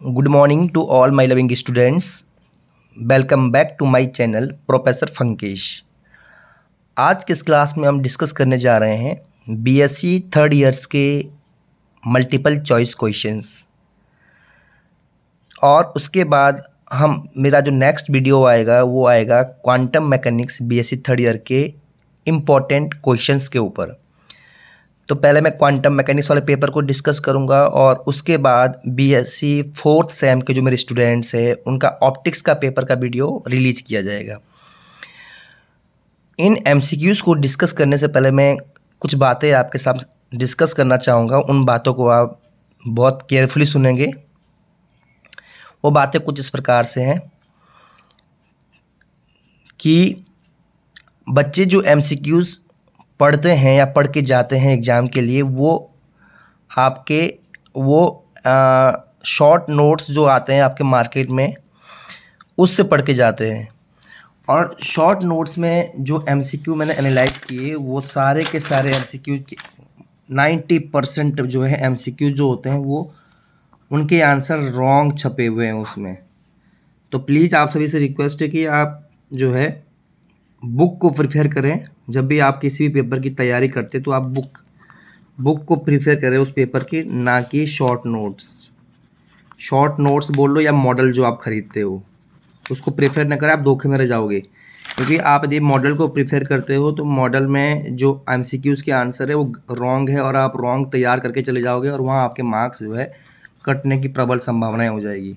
Good morning to all my loving students. Welcome back to my channel professor Funkesh. आज के इस class में हम डिस्कस करने जा रहे हैं बीएससी थर्ड ईयर्स के मल्टीपल चॉइस क्वेश्चंस और उसके बाद हम मेरा जो नेक्स्ट वीडियो आएगा वो आएगा quantum mechanics BSc third year के इम्पॉर्टेंट क्वेश्चंस के ऊपर। तो पहले मैं क्वांटम मैकेनिक्स वाले पेपर को डिस्कस करूंगा और उसके बाद बीएससी फोर्थ सेम के जो मेरे स्टूडेंट्स हैं उनका ऑप्टिक्स का पेपर का वीडियो रिलीज किया जाएगा। इन एमसीक्यूज़ को डिस्कस करने से पहले मैं कुछ बातें आपके साथ डिस्कस करना चाहूँगा। उन बातों को आप बहुत केयरफुली सुनेंगे। वो बातें कुछ इस प्रकार से हैं कि बच्चे जो एमसीक्यूज़ पढ़ते हैं या पढ़ के जाते हैं एग्ज़ाम के लिए वो आपके वो शॉर्ट नोट्स जो आते हैं आपके मार्केट में उससे पढ़ के जाते हैं। और शॉर्ट नोट्स में जो एमसीक्यू मैंने एनालाइज किए वो सारे के सारे एमसीक्यू 90% जो है एमसीक्यू जो होते हैं वो उनके आंसर रॉन्ग छपे हुए हैं उसमें। तो प्लीज़ आप सभी से रिक्वेस्ट है कि आप जो है बुक को प्रिफेयर करें। जब भी आप किसी भी पेपर की तैयारी करते तो आप बुक को प्रिफेयर करें उस पेपर की, ना कि शॉर्ट नोट्स बोल लो या मॉडल जो आप खरीदते हो उसको प्रेफर न करें। आप धोखे में रह जाओगे, क्योंकि आप यदि मॉडल को प्रेफर करते हो तो मॉडल में जो एमसीक्यूज़ के आंसर है वो रॉन्ग है और आप रॉन्ग तैयार करके चले जाओगे और वहाँ आपके मार्क्स जो है कटने की प्रबल संभावनाएं हो जाएगी।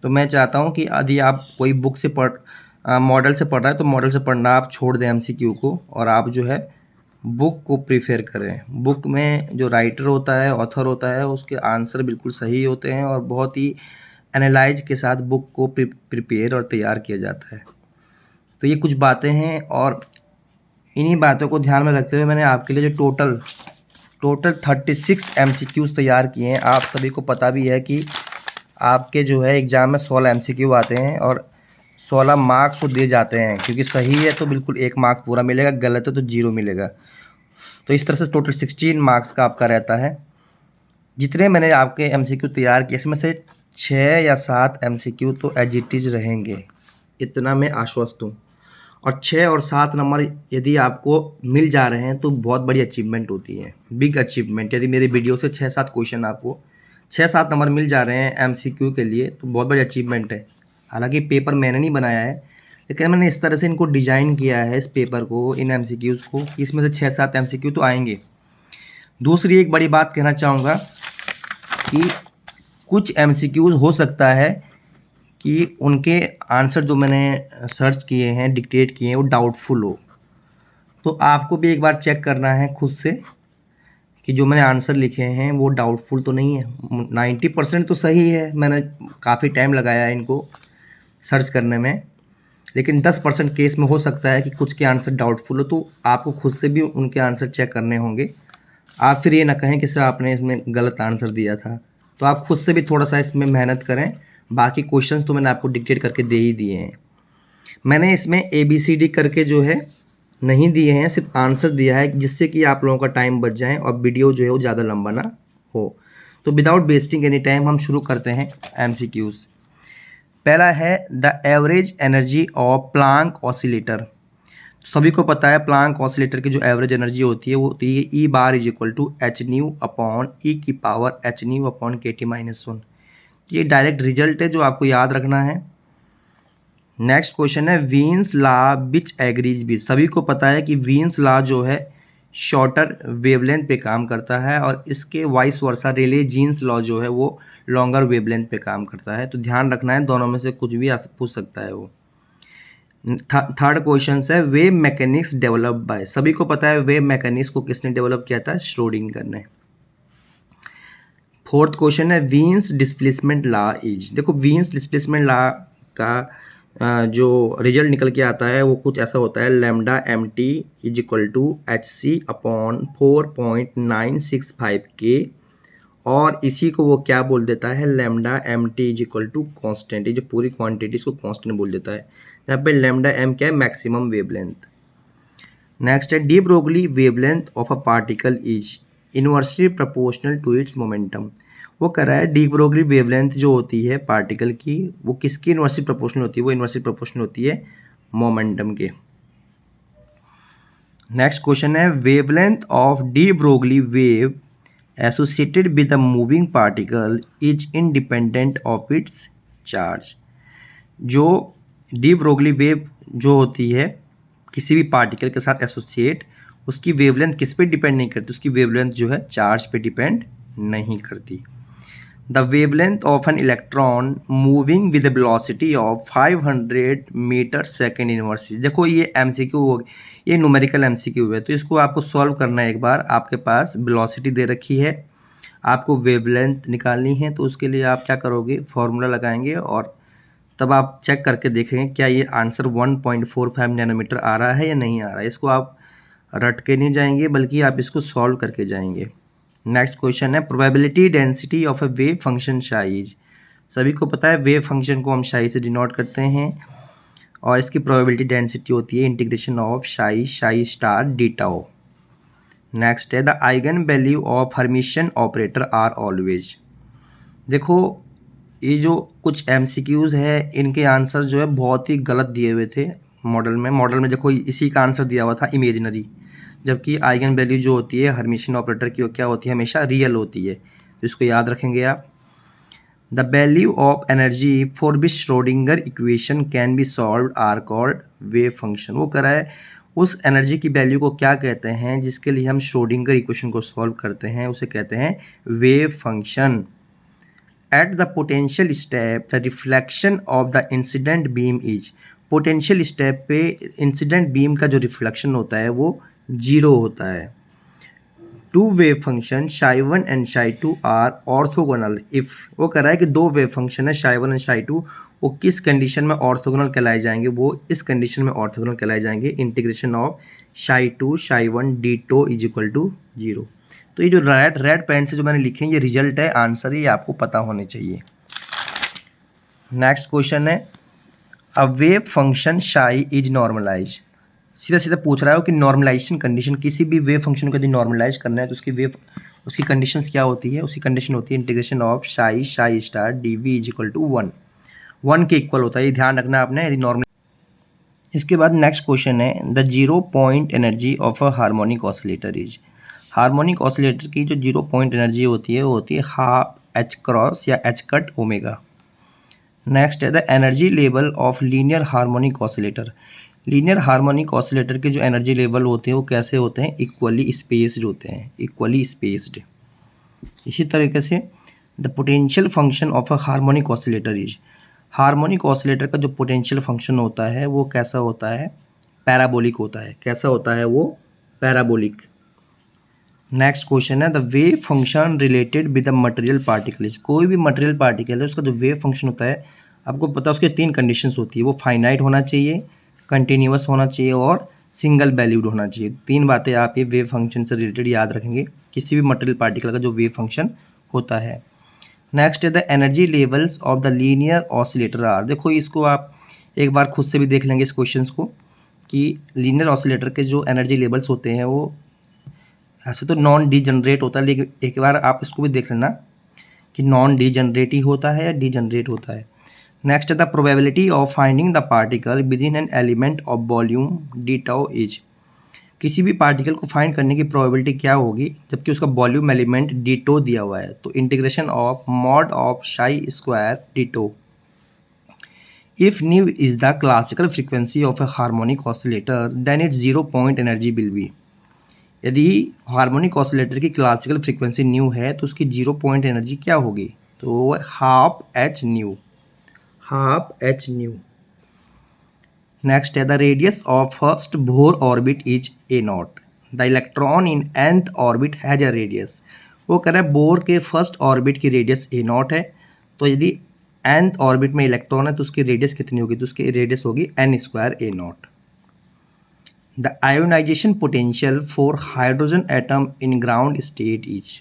तो मैं चाहता हूँ कि यदि आप कोई बुक से मॉडल से पढ़ रहा है तो मॉडल से पढ़ना आप छोड़ दें एमसीक्यू को और आप जो है बुक को प्रेफर करें। बुक में जो राइटर होता है, ऑथर होता है, उसके आंसर बिल्कुल सही होते हैं और बहुत ही एनालाइज के साथ बुक को प्रिपेयर और तैयार किया जाता है। तो ये कुछ बातें हैं और इन्हीं बातों को ध्यान में रखते हुए मैंने आपके लिए जो टोटल 36 एमसीक्यूज़ तैयार किए हैं। आप सभी को पता भी है कि आपके जो है एग्ज़ाम में 16 एमसीक्यू आते हैं और 16 मार्क्स को दिए जाते हैं, क्योंकि सही है तो बिल्कुल 1 मार्क्स पूरा मिलेगा, गलत है तो 0 मिलेगा। तो इस तरह से टोटल 16 मार्क्स का आपका रहता है। जितने मैंने आपके एमसीक्यू तैयार किए इसमें से 6 या 7 एमसीक्यू तो एज इट इज़ रहेंगे, इतना मैं आश्वस्त हूँ। और 6 और 7 नंबर यदि आपको मिल जा रहे हैं तो बहुत बड़ी अचीवमेंट होती है, बिग अचीवमेंट। यदि मेरे वीडियो से 6-7 क्वेश्चन आपको 6-7 नंबर मिल जा रहे हैं एमसीक्यू के लिए तो बहुत बड़ी अचीवमेंट है। हालांकि पेपर मैंने नहीं बनाया है, लेकिन मैंने इस तरह से इनको डिज़ाइन किया है इस पेपर को, इन एमसीक्यूज़ को, कि इसमें से 6-7 एमसीक्यू तो आएंगे। दूसरी एक बड़ी बात कहना चाहूँगा कि कुछ एमसीक्यूज़ हो सकता है कि उनके आंसर जो मैंने सर्च किए हैं, डिक्टेट किए हैं, वो डाउटफुल हो। तो आपको भी एक बार चेक करना है खुद से कि जो मैंने आंसर लिखे हैं वो डाउटफुल तो नहीं है। 90% तो सही है, मैंने काफ़ी टाइम लगाया है इनको सर्च करने में, लेकिन 10% केस में हो सकता है कि कुछ के आंसर डाउटफुल हो, तो आपको खुद से भी उनके आंसर चेक करने होंगे। आप फिर ये ना कहें कि सर आपने इसमें गलत आंसर दिया था। तो आप खुद से भी थोड़ा सा इसमें मेहनत करें। बाकी क्वेश्चंस तो मैंने आपको डिक्टेट करके दे ही दिए हैं। मैंने इसमें ABCD करके जो है नहीं दिए हैं, सिर्फ आंसर दिया है, जिससे कि आप लोगों का टाइम बच जाए और वीडियो जो है वो ज़्यादा लंबा ना हो। तो विदाउट वेस्टिंग एनी टाइम हम शुरू करते हैं MCQs। पहला है the average energy of Planck oscillator. सभी को पता है प्लांक ऑसिलेटर की जो एवरेज एनर्जी होती है वो होती है E bar is equal to H nu upon E की power H nu upon KT-1। ये डायरेक्ट रिजल्ट है जो आपको याद रखना है। नेक्स्ट क्वेश्चन है वीन्स लॉ विच एग्रीज विच। सभी को पता है कि वीन्स लॉ जो है शॉर्टर वेवलेंथ पे काम करता है और इसके वाइस वर्सा रेले जीन्स लॉ जो है वो लॉन्गर वेवलेंथ पे काम करता है। तो ध्यान रखना है, दोनों में से कुछ भी पूछ सकता है वो। थर्ड क्वेश्चन है वेव मैकेनिक्स डेवलप बाय। सभी को पता है वेव मैकेनिक्स को किसने डेवलप किया था, श्रोडिंगर ने। फोर्थ क्वेश्चन है वीन्स डिस्प्लेसमेंट लॉ इज। देखो वीन्स डिस्प्लेसमेंट लॉ का जो रिजल्ट निकल के आता है वो कुछ ऐसा होता है, lambda mt is equal to hc upon 4.965 k, और इसी को वो क्या बोल देता है, lambda mt is equal to constant. ये जो पूरी क्वांटिटी इसको कॉन्स्टेंट बोल देता है। यहाँ पे लैम्डा m क्या है, मैक्सिमम वेवलेंथ। नेक्स्ट है de Broglie wavelength of a particle is inversely proportional to its momentum. वो कह रहा है डी ब्रोगली वेवलेंथ जो होती है पार्टिकल की वो किसकी इनवर्सली प्रोपोर्शनल होती है, वो इनवर्सली प्रोपोर्शनल होती है मोमेंटम के। नेक्स्ट क्वेश्चन है wavelength of de Broglie wave associated with the moving particle is independent of its charge. जो डी ब्रोगली वेव जो होती है किसी भी पार्टिकल के साथ एसोसिएट, उसकी वेवलेंथ किस पे डिपेंड नहीं करती, उसकी वेवलेंथ जो है चार्ज पे डिपेंड नहीं करती। The wavelength of an electron moving with velocity of 500 metre second inverse. देखो ये एमसीक्यू हो, ये न्यूमेरिकल एमसीक्यू है, तो इसको आपको सॉल्व करना है। एक बार आपके पास वेलोसिटी दे रखी है, आपको वेवलेंथ निकालनी है, तो उसके लिए आप क्या करोगे, फॉर्मूला लगाएंगे और तब आप चेक करके देखेंगे क्या ये आंसर 1.45 नैनोमीटर आ रहा है या नहीं आ रहा है। इसको आप रट के नहीं जाएंगे बल्कि आप इसको सॉल्व करके जाएंगे। नेक्स्ट क्वेश्चन है probability density of A wave function size. सभी को पता है वेव फंक्शन को हम साई से डिनोट करते हैं और इसकी प्रोबेबिलिटी डेंसिटी होती है integration of psi star D tau. Next है the eigen value of Hermitian operator are always. देखो ये जो कुछ एमसीक्यूज़ है इनके आंसर जो है बहुत ही गलत दिए हुए थे मॉडल में देखो इसी का आंसर दिया हुआ था इमेजिनरी, जबकि आइगन वैल्यू जो होती है हर्मिशियन ऑपरेटर की क्या होती है, हमेशा रियल होती है, तो इसको याद रखेंगे आप। The value of energy for which Schrodinger equation can be solve are called wave function. वो कह रहा है उस एनर्जी की वैल्यू को क्या कहते हैं जिसके लिए हम श्रोडिंगर इक्वेशन को सॉल्व करते हैं, उसे कहते हैं wave function. At the potential step, the reflection of the incident beam is, potential step पे इंसिडेंट बीम का जो रिफ्लेक्शन होता है वो 0 होता है। Two wave function psi1 and psi2 are orthogonal if. वो कह रहा है कि दो वेव फंक्शन है psi1 एंड psi2, वो किस कंडीशन में ऑर्थोगोनल कहलाए जाएंगे, वो इस कंडीशन में ऑर्थोगोनल कहलाए जाएंगे integration of psi2 psi1 d tau is equal to 0। तो ये जो रेड पेन से जो मैंने लिखे हैं ये रिजल्ट है, आंसर ये आपको पता होने चाहिए। नेक्स्ट क्वेश्चन है a wave function psi is normalize. सीधा सीधा पूछ रहा है कि नॉर्मलाइजेशन कंडीशन, किसी भी वेव फंक्शन को यदि नॉर्मलाइज करना है तो उसकी कंडीशंस क्या होती है, उसकी कंडीशन होती है integration of psi star d v is equal to 1 के इक्वल होता है, ये ध्यान रखना आपने यदि नॉर्मल। इसके बाद नेक्स्ट क्वेश्चन है the 0 point energy of a harmonic oscillator is. Harmonic oscillator की जो 0 पॉइंट एनर्जी होती है वो होती है हाफ एच क्रॉस या एच कट ओमेगा। नेक्स्ट है the energy level of linear harmonic oscillator. Linear harmonic oscillator के जो एनर्जी लेवल होते हैं वो कैसे होते हैं, इक्वली स्पेस्ड होते हैं, इक्वली स्पेस्ड। इसी तरीके से the potential function of a harmonic oscillator is. Harmonic oscillator का जो पोटेंशियल फंक्शन होता है वो कैसा होता है, पैराबोलिक होता है। कैसा होता है वो, पैराबोलिक। नेक्स्ट क्वेश्चन है the wave function related with the material particle. कोई भी मटेरियल पार्टिकल है उसका जो वेव फंक्शन होता है आपको पता है उसके 3 कंडीशंस होती है, वो फाइनाइट होना चाहिए, कंटिन्यूअस होना चाहिए और सिंगल वैल्यूड होना चाहिए। 3 बातें आप ये वेव फंक्शन से रिलेटेड याद रखेंगे किसी भी मटेरियल पार्टिकल का जो वेव फंक्शन होता है। नेक्स्ट है the energy levels of the linear oscillator are. देखो इसको आप एक बार खुद से भी देख लेंगे इस क्वेश्चन को कि लीनियर ऑसिलेटर के जो एनर्जी लेवल्स होते हैं वो ऐसे तो नॉन डीजनरेट होता है, लेकिन एक बार आप इसको भी देख लेना कि नॉन डीजनरेट ही होता है या डीजनरेट होता है। नेक्स्ट है the probability of finding the particle with in an element of volume D tau is. किसी भी पार्टिकल को फाइंड करने की प्रोबेबिलिटी क्या होगी जबकि उसका वॉल्यूम एलिमेंट डी टो दिया हुआ है, तो integration of mod of psi square d tau. If nu is the classical frequency of a harmonic oscillator then its 0 point energy will be. यदि हार्मोनिक ऑसिलेटर की क्लासिकल फ्रीक्वेंसी न्यू है तो उसकी 0 point energy क्या होगी, तो वो half H nu, half H nu. Next है the radius of first Bohr orbit is A naught. The electron in nth orbit has a radius. वो कह रहा है बोर के फर्स्ट ऑर्बिट की रेडियस ए नॉट है, तो यदि nth ऑर्बिट में इलेक्ट्रॉन है तो उसकी रेडियस कितनी होगी, तो उसकी रेडियस होगी n square A not. The ionization potential for hydrogen atom in ground state is।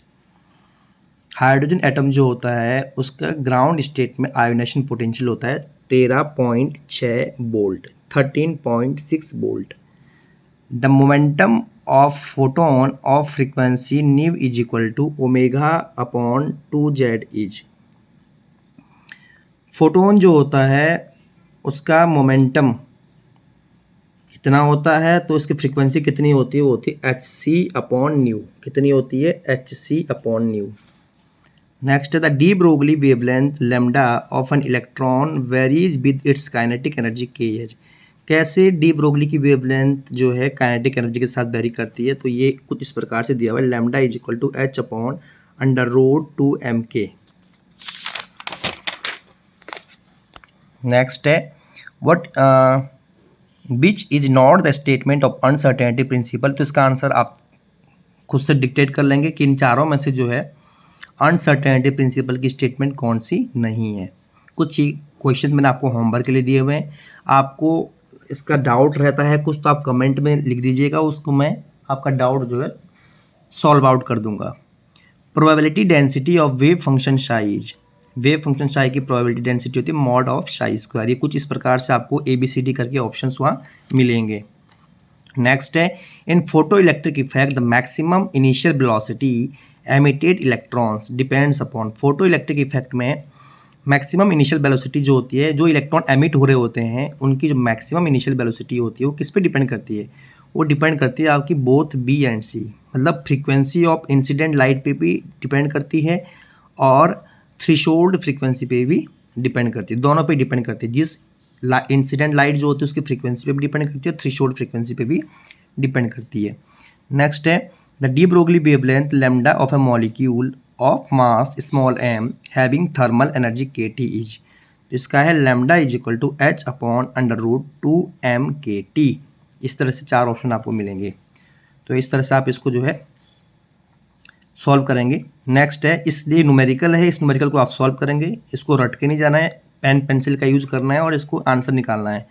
Hydrogen atom जो होता है उसका ग्राउंड स्टेट में आयोनाइजेशन पोटेंशियल होता है 13.6 volt, 13.6 volt. The momentum of photon of frequency nu is equal to omega upon 2z is. Photon जो होता है उसका मोमेंटम कितना होता है, तो इसकी फ्रीक्वेंसी कितनी होती है, वो होती है एच सी अपॉन न्यू। कितनी होती है, H C upon nu. Next the de Broglie wavelength lambda of an electron varies with its kinetic energy K H. कैसे डी ब्रोगली की वेवलेंथ जो है काइनेटिक एनर्जी के साथ वेरी करती है, तो ये कुछ इस प्रकार से दिया हुआ है, lambda is equal to H upon under root 2m k। Next है what which is not the statement of uncertainty principle. तो इसका आंसर आप खुद से डिक्टेट कर लेंगे कि इन चारों में से जो है अनसर्टेनिटी प्रिंसिपल की स्टेटमेंट कौन सी नहीं है। कुछ क्वेश्चन मैंने आपको होमवर्क के लिए दिए हुए हैं, आपको इसका डाउट रहता है कुछ तो आप कमेंट में लिख दीजिएगा, उसको मैं आपका डाउट जो है सॉल्व आउट कर दूंगा। Probability density of wave function size. Wave function size की प्रोबेबिलिटी डेंसिटी होती है मॉड ऑफ साई स्क्वायर। ये कुछ इस प्रकार से आपको ABCD करके ऑप्शंस वहाँ मिलेंगे। नेक्स्ट है in photo electric effect the maximum initial velocity emitted electrons depends upon. Photo electric effect में मैक्सिमम इनिशियल वेलोसिटी जो होती है, जो इलेक्ट्रॉन एमिट हो रहे होते हैं उनकी जो मैक्सिमम इनिशियल वेलोसिटी होती है वो किस पे डिपेंड करती है, वो डिपेंड करती है आपकी बोथ B एंड C। मतलब फ्रीक्वेंसी ऑफ इंसिडेंट लाइट पे भी डिपेंड करती है और थ्रेशोल्ड फ्रीक्वेंसी पे भी डिपेंड करती है, दोनों पे डिपेंड करती है। जिस इंसिडेंट लाइट जो होती है उसकी फ्रीक्वेंसी पे भी डिपेंड करती है, थ्रेशोल्ड फ्रीक्वेंसी पे भी डिपेंड करती है। नेक्स्ट है the de Broglie wavelength lambda of a molecule of mass small m having thermal energy kT is. तो इसका है lambda is equal to H upon under root 2m/kT। इस तरह से चार ऑप्शन आपको मिलेंगे, तो इस तरह से आप इसको जो है सॉल्व करेंगे। नेक्स्ट है इसलिए न्यूमेरिकल है, इस न्यूमेरिकल को आप सॉल्व करेंगे, इसको रट के नहीं जाना है, पेन पेंसिल का यूज करना है और इसको आंसर निकालना है।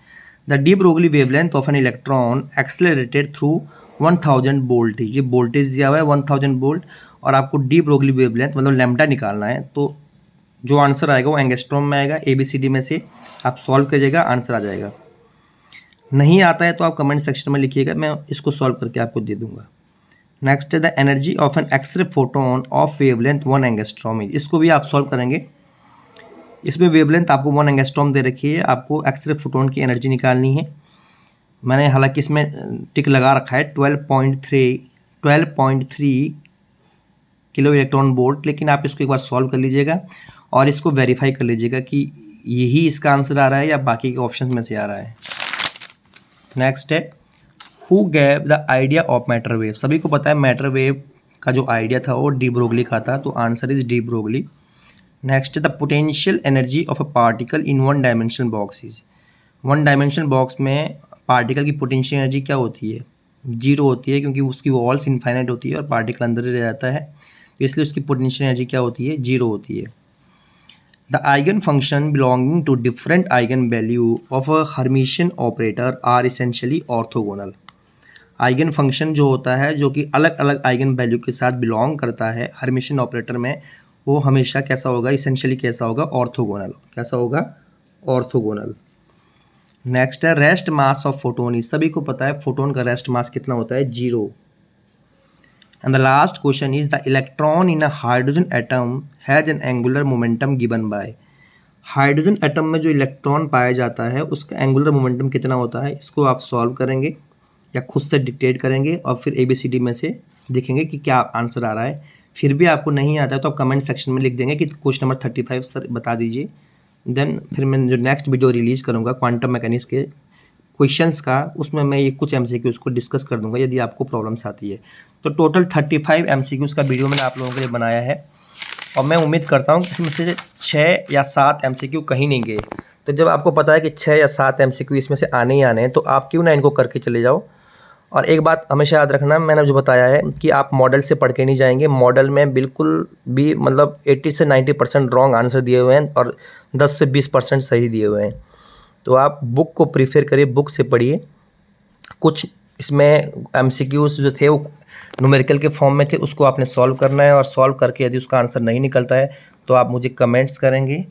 The de Broglie wavelength of an electron accelerated through 1000 volt. ये वोल्टेज दिया हुआ है 1000 वोल्ट और आपको डी ब्रोगली वेवलेंथ मतलब लैम्डा निकालना है। तो जो आंसर आएगा वो एंगस्ट्रॉम में आएगा, ABCD में से आप सॉल्व करिएगा, आंसर आ जाएगा। नहीं आता है तो आप कमेंट सेक्शन में लिखिएगा, मैं इसको सॉल्व करके आपको दे दूंगा। नेक्स्ट है the energy of an X-ray photon of wavelength 1 angstrom. इसको भी आप सॉल्व करेंगे। इसमें वेवलेंथ आपको 1 एंगस्ट्रॉम दे रखी है, आपको एक्सरे फोटोन की एनर्जी निकालनी है। मैंने हालांकि इसमें टिक लगा रखा है 12.3 किलो इलेक्ट्रॉन वोल्ट, लेकिन आप इसको एक बार सॉल्व कर लीजिएगा और इसको वेरीफाई कर लीजिएगा कि यही इसका आंसर आ रहा है या बाकी के ऑप्शन में से आ रहा है। नेक्स्ट है who gave the idea of matter wave. सभी को पता है मैटर वेव का जो आइडिया था वो डी ब्रोगली का था, तो answer is de Broglie. Next the potential energy of a particle in 1 dimensional box is. 1 dimensional box में पार्टिकल की पोटेंशियल एनर्जी क्या होती है, 0 होती है, क्योंकि उसकी वॉल्स इनफाइनाइट होती है और पार्टिकल अंदर ही रह जाता है, तो इसलिए उसकी पोटेंशियल एनर्जी क्या होती है, 0 होती है। The eigen function belonging to different eigen value of a Hermitian operator are essentially orthogonal. Eigen function जो होता है जो कि अलग अलग आइगन वैल्यू के साथ बिलोंग करता है हर्मिशियन ऑपरेटर में, वो हमेशा कैसा होगा, इसेंशियली कैसा होगा, ऑर्थोगोनल। कैसा होगा, ऑर्थोगोनल। नेक्स्ट है रेस्ट मास ऑफ फोटोन। सभी को पता है फोटोन का रेस्ट मास कितना होता है, 0। And the last question is the electron in a hydrogen atom has an angular momentum given by. Hydrogen atom में जो इलेक्ट्रॉन पाया जाता है उसका एंगुलर मोमेंटम कितना होता है, इसको आप सॉल्व करेंगे या खुद से डिक्टेट करेंगे और फिर ABCD में से देखेंगे कि क्या आंसर आ रहा है। फिर भी आपको नहीं आता है तो आप कमेंट सेक्शन में लिख देंगे कि क्वेश्चन नंबर 35 सर बता दीजिए। देन फिर मैं जो नेक्स्ट वीडियो रिलीज़ करूँगा क्वांटम मैकेनिक्स के क्वेश्चंस का, उसमें मैं ये कुछ MCQs को डिस्कस कर दूंगा यदि आपको प्रॉब्लम्स आती है। तो टोटल 35 MCQs का वीडियो मैंने आप लोगों के लिए बनाया है और मैं उम्मीद करता हूँ कि इसमें से 6 या 7 MCQ कहीं नहीं गए। तो जब आपको पता है कि 6 या 7 MCQ इसमें से आने ही आने हैं तो आप क्यों ना इनको करके चले जाओ। और एक बात हमेशा याद रखना, मैंने जो बताया है कि आप मॉडल से पढ़ के नहीं जाएंगे। मॉडल में बिल्कुल भी मतलब 80 से 90% रॉन्ग आंसर दिए हुए हैं और 10 से 20% सही दिए हुए हैं। तो आप बुक को प्रीफर करिए, बुक से पढ़िए। कुछ इसमें MCQs जो थे वो न्यूमेरिकल के फॉर्म में थे, उसको आपने सॉल्व करना है और सॉल्व करके यदि उसका आंसर नहीं निकलता है तो आप मुझे कमेंट्स करेंगे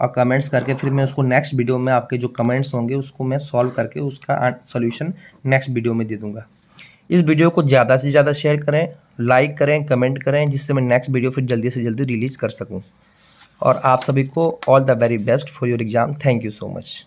और कमेंट्स करके फिर मैं उसको नेक्स्ट वीडियो में आपके जो कमेंट्स होंगे उसको मैं सॉल्व करके उसका सॉल्यूशन नेक्स्ट वीडियो में दे दूँगा। इस वीडियो को ज़्यादा से ज़्यादा शेयर करें, लाइक करें, कमेंट करें, जिससे मैं नेक्स्ट वीडियो फिर जल्दी से जल्दी रिलीज़ कर सकूँ। और आप सभी को all the very best for your exam. Thank you so much.